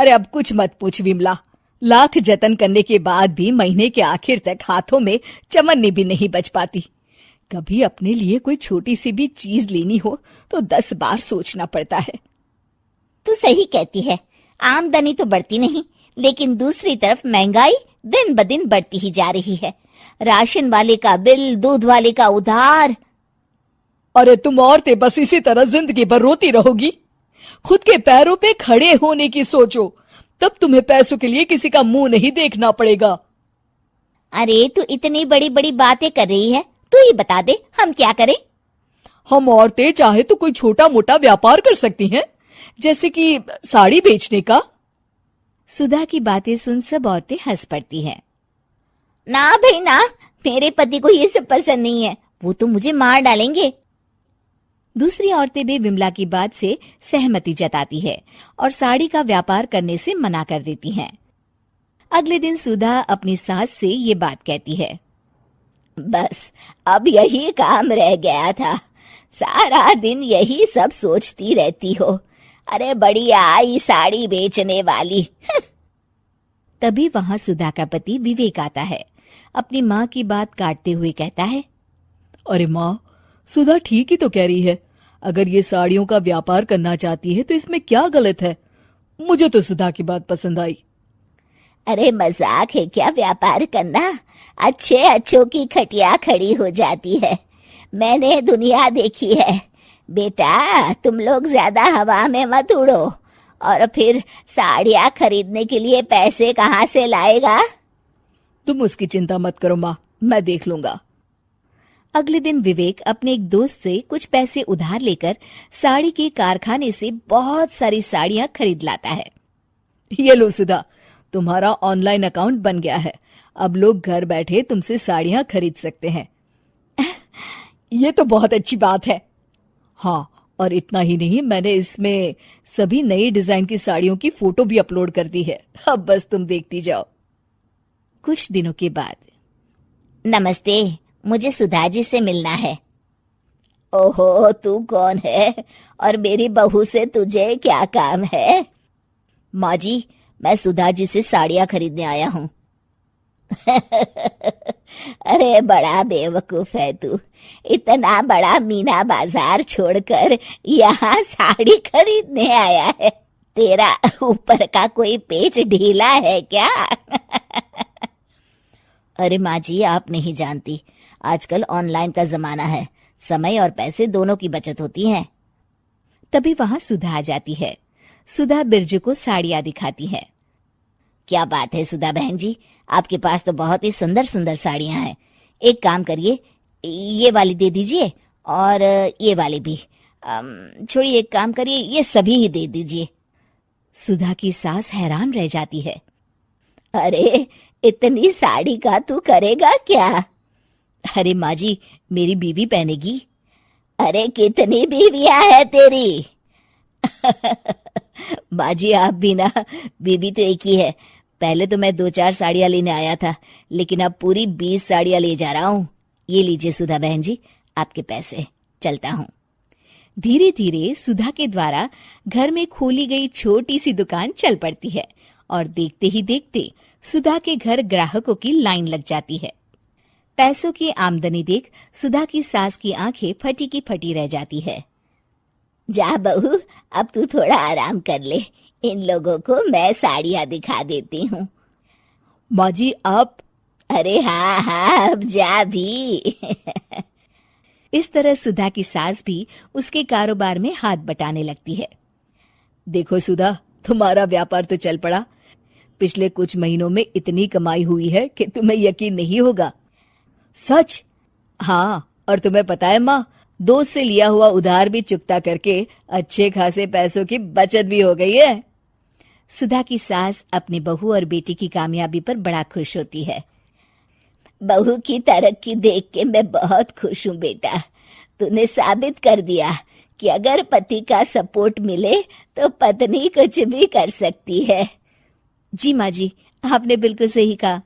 अरे अब कुछ मत पूछ विमला, लाख जतन करने के बाद भी महीने के आखिर तक हाथों में चमन्नी भी नहीं बच पाती। कभी अपने लिए कोई छोटी सी भी चीज लेनी हो तो 10 बार सोचना पड़ता है। तू सही कहती है, आमदनी तो बढ़ती नहीं, लेकिन दूसरी तरफ महंगाई दिन ब दिन बढ़ती ही जा रही है। राशन वाले का बिल, दूध वाले का उधार। अरे तुम औरतें बस इसी तरह जिंदगी भर रोती रहोगी। खुद के पैरों पे खड़े होने की सोचो, तब तुम्हें पैसों के लिए किसी का मुंह नहीं देखना पड़ेगा। अरे तू इतनी बड़ी बड़ी बातें कर रही है, तू ही बता दे हम क्या करें। हम औरतें चाहे तो कोई छोटा मोटा व्यापार कर सकती हैं, जैसे कि साड़ी बेचने का। सुधा की बातें सुन सब औरतें हंस पड़ती हैं। ना भाई ना, मेरे पति को ये सब पसंद नहीं है, वो तो मुझे मार डालेंगे। दूसरी औरतें भी विमला की बात से सहमति जताती है और साड़ी का व्यापार करने से मना कर देती हैं। अगले दिन सुधा अपनी सास से ये बात कहती है। बस अब यही काम रह गया था, सारा दिन यही सब सोचती रहती हो। अरे बढ़िया आई साड़ी बेचने वाली। तभी वहां सुधा का पति विवेक आता है। अपनी माँ की बात काटते हुए कहता है, अरे माँ, सुधा ठीक ही तो कह रही है। अगर ये साड़ियों का व्यापार करना चाहती है तो इसमें क्या गलत है। मुझे तो सुधा की बात पसंद आई। अरे मजाक है क्या व्यापार करना? अच्छे अच्छों की खटिया खड़ी हो जाती है। मैंने दुनिया देखी है। बेटा तुम लोग ज्यादा हवा में मत उड़ो, और फिर साड़ियाँ खरीदने के लिए पैसे कहाँ से लाएगा? तुम उसकी चिंता मत करो माँ, मैं देख लूंगा। अगले दिन विवेक अपने एक दोस्त से कुछ पैसे उधार लेकर साड़ी के कारखाने से बहुत सारी साड़ियाँ खरीद लाता है। ये लो सुधा, तुम्हारा ऑनलाइन अकाउंट बन गया है। अब लोग घर बैठे तुमसे साड़ियाँ खरीद सकते हैं। ये तो बहुत अच्छी बात है। हाँ, और इतना ही नहीं, मैंने इसमें सभी नई डिजाइन की साड़ियों की फोटो भी अपलोड कर दी है। अब बस तुम देखती जाओ। कुछ दिनों के बाद। नमस्ते, मुझे सुधा जी से मिलना है। ओहो, तू कौन है और मेरी बहू से तुझे क्या काम है? माँ जी, मैं सुधा जी से साड़ियाँ खरीदने आया हूँ। अरे बड़ा बेवकूफ है तू, इतना बड़ा मीना बाजार छोड़कर यहाँ साड़ी खरीदने आया है। तेरा ऊपर का कोई पेच ढीला है क्या? अरे माँ जी, आप नहीं जानती, आजकल ऑनलाइन का जमाना है, समय और पैसे दोनों की बचत होती है। तभी वहां सुधा आ जाती है। सुधा बिरजू को साड़ियाँ दिखाती है। क्या बात है सुधा बहन जी, आपके पास तो बहुत ही सुंदर सुंदर साड़ियाँ हैं। एक काम करिए, ये वाली दे दीजिए और ये वाली भी। छोड़िए, एक काम करिए, ये सभी ही दे दीजिए। सुधा की सास हैरान रह जाती है। अरे इतनी साड़ी का तू करेगा क्या? अरे माँ जी, मेरी बीवी पहनेगी। अरे कितनी बीवियां है तेरी? माँ जी आप भी ना, बीवी तो एक ही है। पहले तो मैं 2-4 साड़ियाँ लेने आया था, लेकिन अब पूरी 20 साड़ियाँ ले जा रहा हूँ। ये लीजिए सुधा बहन जी, आपके पैसे, चलता हूँ। धीरे धीरे सुधा के द्वारा घर में खोली गई छोटी सी दुकान चल पड़ती है और देखते ही देखते सुधा के घर ग्राहकों की लाइन लग जाती है। पैसों की आमदनी देख सुधा की सास की आंखें फटी की फटी रह जाती है। जा बहू, अब तू थोड़ा आराम कर ले, इन लोगों को मैं साड़ियाँ दिखा देती हूँ। माँ जी आप? अरे हाँ हाँ, अब जा भी। इस तरह सुधा की सास भी उसके कारोबार में हाथ बटाने लगती है। देखो सुधा, तुम्हारा व्यापार तो चल पड़ा। पिछले कुछ महीनों में इतनी कमाई हुई है कि तुम्हें यकीन नहीं होगा। सच? हाँ, और तुम्हें पता है माँ, दोस्त से लिया हुआ उधार भी चुकता करके अच्छे खासे पैसों की बचत भी हो गई है। सुधा की सास अपनी बहू और बेटी की कामयाबी पर बड़ा खुश होती है। बहू की तरक्की देख के मैं बहुत खुश हूँ बेटा। तूने साबित कर दिया कि अगर पति का सपोर्ट मिले तो पत्नी कुछ भी कर सकती है। जी माँ जी, आपने बिल्कुल सही कहा।